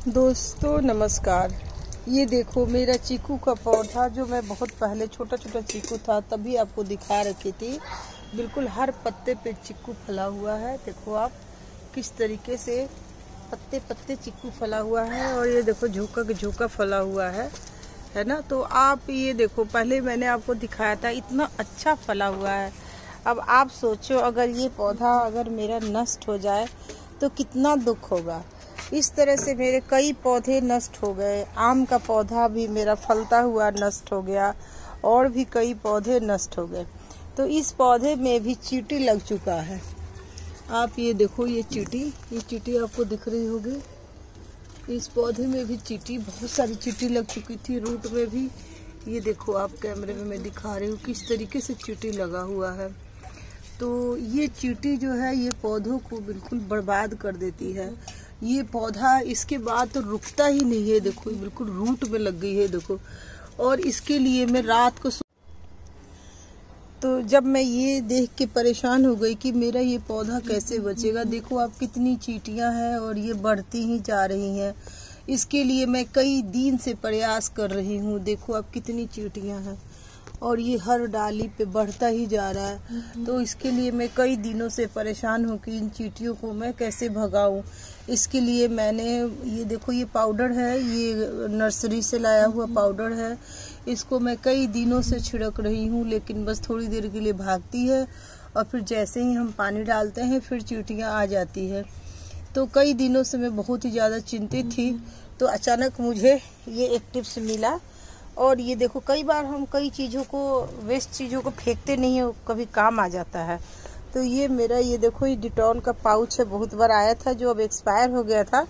दोस्तों नमस्कार। ये देखो मेरा चीकू का पौधा जो मैं बहुत पहले छोटा छोटा चीकू था तभी आपको दिखा रखी थी। बिल्कुल हर पत्ते पे चीकू फला हुआ है। देखो आप किस तरीके से पत्ते पत्ते चीकू फला हुआ है और ये देखो झोंका के झोंका फला हुआ है ना। तो आप ये देखो पहले मैंने आपको दिखाया था इतना अच्छा फला हुआ है। अब आप सोचो अगर ये पौधा अगर मेरा नष्ट हो जाए तो कितना दुख होगा। इस तरह से मेरे कई पौधे नष्ट हो गए। आम का पौधा भी मेरा फलता हुआ नष्ट हो गया और भी कई पौधे नष्ट हो गए। तो इस पौधे में भी चींटी लग चुका है। आप ये देखो ये चींटी आपको दिख रही होगी। इस पौधे में भी चींटी बहुत सारी चींटी लग चुकी थी। रूट में भी ये देखो आप कैमरे में मैं दिखा रही हूँ किस तरीके से चींटी लगा हुआ है। तो ये चींटी जो है ये पौधों को बिल्कुल बर्बाद कर देती है। ये पौधा इसके बाद तो रुकता ही नहीं है। देखो बिल्कुल रूट में लग गई है देखो। और इसके लिए मैं रात को तो जब मैं ये देख के परेशान हो गई कि मेरा ये पौधा कैसे बचेगा। देखो आप कितनी चींटियां हैं और ये बढ़ती ही जा रही हैं। इसके लिए मैं कई दिन से प्रयास कर रही हूँ। देखो आप कितनी चींटियां हैं और ये हर डाली पे बढ़ता ही जा रहा है। तो इसके लिए मैं कई दिनों से परेशान हूँ कि इन चींटियों को मैं कैसे भगाऊं। इसके लिए मैंने ये देखो ये पाउडर है, ये नर्सरी से लाया हुआ पाउडर है। इसको मैं कई दिनों से छिड़क रही हूँ लेकिन बस थोड़ी देर के लिए भागती है और फिर जैसे ही हम पानी डालते हैं फिर चींटियाँ आ जाती है। तो कई दिनों से मैं बहुत ही ज़्यादा चिंतित थी। तो अचानक मुझे ये एक टिप्स मिला। और ये देखो कई बार हम कई चीज़ों को वेस्ट चीज़ों को फेंकते नहीं है, कभी काम आ जाता है। तो ये मेरा ये देखो ये डिटॉल का पाउच है, बहुत बार आया था जो अब एक्सपायर हो गया था।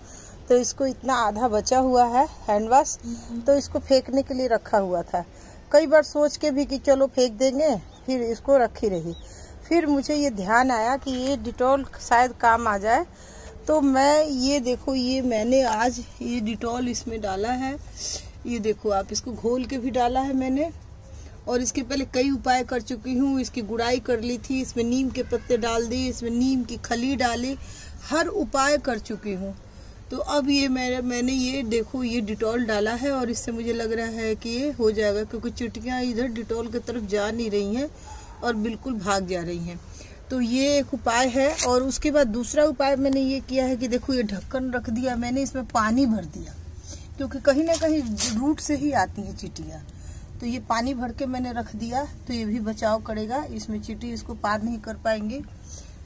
तो इसको इतना आधा बचा हुआ है हैंड वॉश, तो इसको फेंकने के लिए रखा हुआ था। कई बार सोच के भी कि चलो फेंक देंगे, फिर इसको रखी रही। फिर मुझे ये ध्यान आया कि ये डिटॉल शायद काम आ जाए। तो मैं ये देखो ये मैंने आज ये डिटॉल इसमें डाला है। ये देखो आप इसको घोल के भी डाला है मैंने और इसके पहले कई उपाय कर चुकी हूँ। इसकी गुड़ाई कर ली थी, इसमें नीम के पत्ते डाल दिए, इसमें नीम की खली डाली, हर उपाय कर चुकी हूँ। तो अब ये मैंने ये देखो ये डिटॉल डाला है और इससे मुझे लग रहा है कि ये हो जाएगा, क्योंकि चींटियाँ इधर डिटॉल की तरफ जा नहीं रही हैं और बिल्कुल भाग जा रही हैं। तो ये एक उपाय है। और उसके बाद दूसरा उपाय मैंने ये किया है कि देखो ये ढक्कन रख दिया मैंने, इसमें पानी भर दिया, क्योंकि कहीं ना कहीं रूट से ही आती हैं चींटियाँ। तो ये पानी भर के मैंने रख दिया तो ये भी बचाव करेगा, इसमें चींटी इसको पार नहीं कर पाएंगे।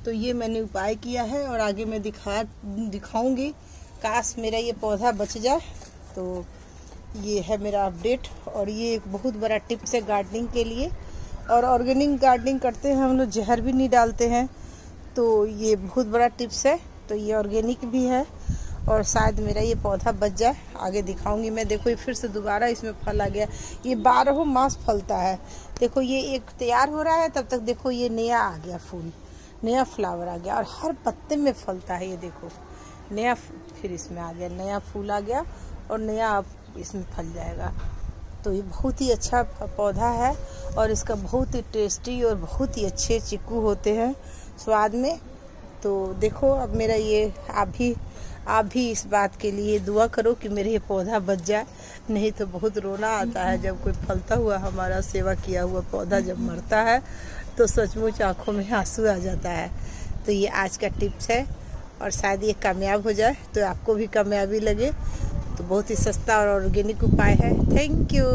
तो ये मैंने उपाय किया है और आगे मैं दिखाऊंगी। काश मेरा ये पौधा बच जाए। तो ये है मेरा अपडेट और ये एक बहुत बड़ा टिप्स है गार्डनिंग के लिए। और ऑर्गेनिक गार्डनिंग करते हैं हम लोग, जहर भी नहीं डालते हैं। तो ये बहुत बड़ा टिप्स है। तो ये ऑर्गेनिक भी है और शायद मेरा ये पौधा बच जाए। आगे दिखाऊंगी मैं। देखो ये फिर से दोबारा इसमें फल आ गया। ये 12 मास फलता है। देखो ये एक तैयार हो रहा है तब तक देखो ये नया आ गया फूल, नया फ्लावर आ गया और हर पत्ते में फलता है। ये देखो नया फिर इसमें आ गया, नया फूल आ गया और नया अब इसमें फल जाएगा। तो ये बहुत ही अच्छा पौधा है और इसका बहुत ही टेस्टी और बहुत ही अच्छे चीकू होते हैं स्वाद में। तो देखो अब मेरा ये आप भी इस बात के लिए दुआ करो कि मेरे ये पौधा बच जाए। नहीं तो बहुत रोना आता है जब कोई फलता हुआ हमारा सेवा किया हुआ पौधा जब मरता है तो सचमुच आंखों में आंसू आ जाता है। तो ये आज का टिप्स है और शायद ये कामयाब हो जाए तो आपको भी कामयाबी लगे। तो बहुत ही सस्ता और ऑर्गेनिक उपाय है। Thank you.